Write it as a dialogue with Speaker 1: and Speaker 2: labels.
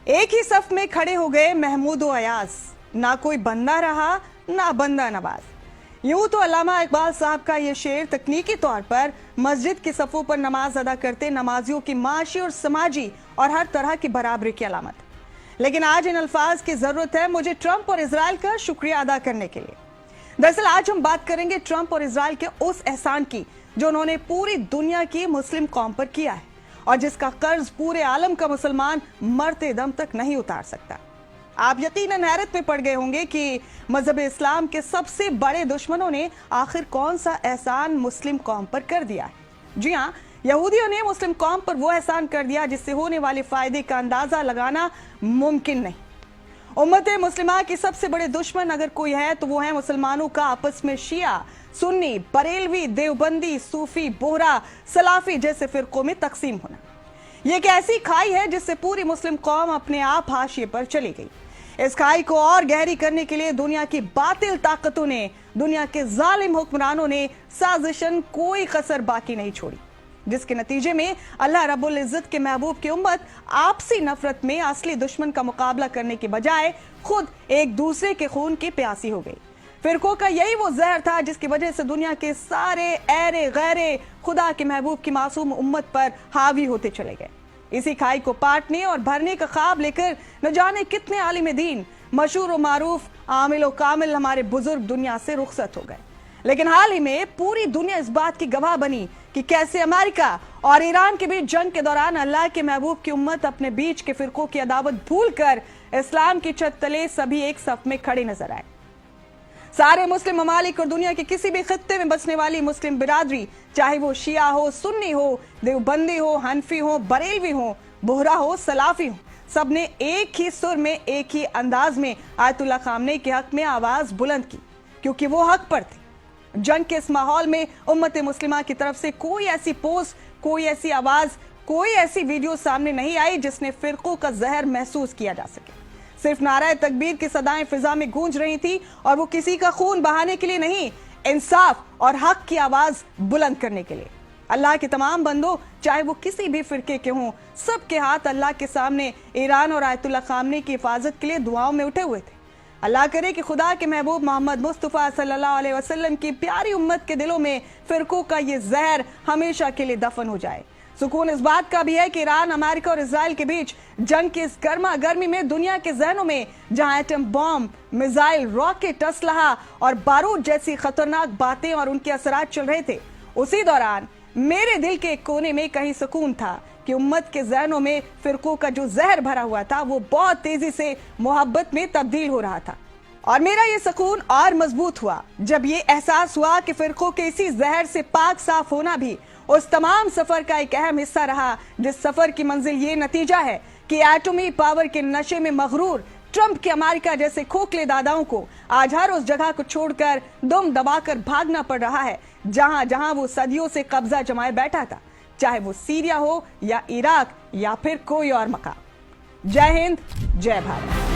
Speaker 1: एक ही सफ में खड़े हो गए महमूद और अयाज, ना कोई बंदा रहा ना बंदा नवाज। यूं तो अल्लामा इकबाल साहब का ये शेर तकनीकी तौर पर मस्जिद की सफों पर नमाज अदा करते नमाजियों की माशी और समाजी और हर तरह की बराबरी की अलामत, लेकिन आज इन अल्फाज की जरूरत है मुझे ट्रंप और इजराइल का शुक्रिया अदा करने के लिए। दरअसल आज हम बात करेंगे ट्रंप और इजराइल के उस एहसान की जो उन्होंने पूरी दुनिया की मुस्लिम कौम पर किया है और जिसका कर्ज पूरे आलम का मुसलमान मरते दम तक नहीं उतार सकता। आप यकीनन हैरत में पड़ गए होंगे कि मजहब इस्लाम के सबसे बड़े दुश्मनों ने आखिर कौन सा एहसान मुस्लिम कौम पर कर दिया है। जी हाँ, यहूदियों ने मुस्लिम कौम पर वो एहसान कर दिया जिससे होने वाले फायदे का अंदाजा लगाना मुमकिन नहीं। उम्मत मुस्लिमा की सबसे बड़े दुश्मन अगर कोई है तो वो है मुसलमानों का आपस में शिया, सुन्नी, बरेलवी, देवबंदी, सूफी, बोहरा, सलाफी जैसे फिरकों में तकसीम होना। ये एक ऐसी खाई है जिससे पूरी मुस्लिम कौम अपने आप हाशिए पर चली गई। इस खाई को और गहरी करने के लिए दुनिया की बातिल ताकतों ने, दुनिया के जालिम हुक्मरानों ने साजिशन कोई कसर बाकी नहीं छोड़ी, जिसके नतीजे में अल्लाह रब्बुल इज्जत के महबूब की उम्मत आपसी नफरत में असली दुश्मन का मुकाबला करने के बजाय खुद एक दूसरे के खून की प्यासी हो गई। फिरकों का यही वो जहर था जिसकी वजह से दुनिया के सारे ऐरे गैरे खुदा के महबूब की मासूम उम्मत पर हावी होते चले गए। इसी खाई को पाटने और भरने का ख्वाब लेकर न जाने कितने आलिम दीन, मशहूर और मारूफ, आमिल और कामिल हमारे बुजुर्ग दुनिया से रुखसत हो गए। लेकिन हाल ही में पूरी दुनिया इस बात की गवाह बनी कि कैसे अमेरिका और ईरान के बीच जंग के दौरान अल्लाह के महबूब की उम्मत अपने बीच के फिरकों की अदावत भूलकर इस्लाम की छत तले सभी एक सफ में खड़े नजर आए। सारे मुस्लिम ममालिक और दुनिया के किसी भी खित्ते में बसने वाली मुस्लिम बिरादरी, चाहे वो शिया हो, सुन्नी हो, देवबंदी हो, हनफी हो, बरेलवी हो, बोहरा हो, सलाफी हो, सबने एक ही सुर में एक ही अंदाज में आयतुल्लाह खामनेई के हक में आवाज बुलंद की, क्योंकि वो हक पर थे। जंग के इस माहौल में उम्मत मुस्लिमा की तरफ से कोई ऐसी पोस्ट, कोई ऐसी आवाज, कोई ऐसी वीडियो सामने नहीं आई जिसने फिरकों का जहर महसूस किया जा सके। सिर्फ नाराए तकबीर की सदाएं फिजा में गूंज रही थी और वो किसी का खून बहाने के लिए नहीं, इंसाफ और हक की आवाज बुलंद करने के लिए। अल्लाह के तमाम बंदों, चाहे वो किसी भी फिरके के हों, सबके हाथ अल्लाह के सामने ईरान और आयतुल्लाह खामनेई की हिफाजत के लिए दुआओं में उठे हुए थे। अल्लाह करे कि खुदा के महबूब मोहम्मद मुस्तफ़ा सल्लल्लाहु अलैहि वसल्लम की प्यारी उम्मत के दिलों में फिरकों का ये जहर हमेशा के लिए दफन हो जाए। सुकून इस बात का भी है कि ईरान, अमेरिका और इजराइल के बीच जंग की इस गर्मा गर्मी में दुनिया के जहनों में जहां एटम बॉम्ब, मिसाइल, रॉकेट, असलहा और बारूद जैसी खतरनाक बातें और उनके असरात चल रहे थे, उसी दौरान मेरे दिल के एक कोने में कहीं सुकून था कि उम्मत के जहनों में फिरकों का जो जहर भरा हुआ था वो बहुत तेजी से मोहब्बत में तब्दील हो रहा था। और मेरा ये सुकून और मजबूत हुआ जब ये एहसास हुआ कि फिरकों के इसी जहर से पाक साफ होना भी उस तमाम सफर का एक अहम हिस्सा रहा, जिस सफर की मंजिल ये नतीजा है कि एटमी पावर के नशे में मगरूर ट्रंप के अमेरिका जैसे खोखले दादाओं को आज हर उस जगह को छोड़कर दुम दबाकर भागना पड़ रहा है जहां जहां वो सदियों से कब्जा जमाए बैठा था, चाहे वो सीरिया हो या इराक या फिर कोई और मकाम। जय हिंद, जय भारत।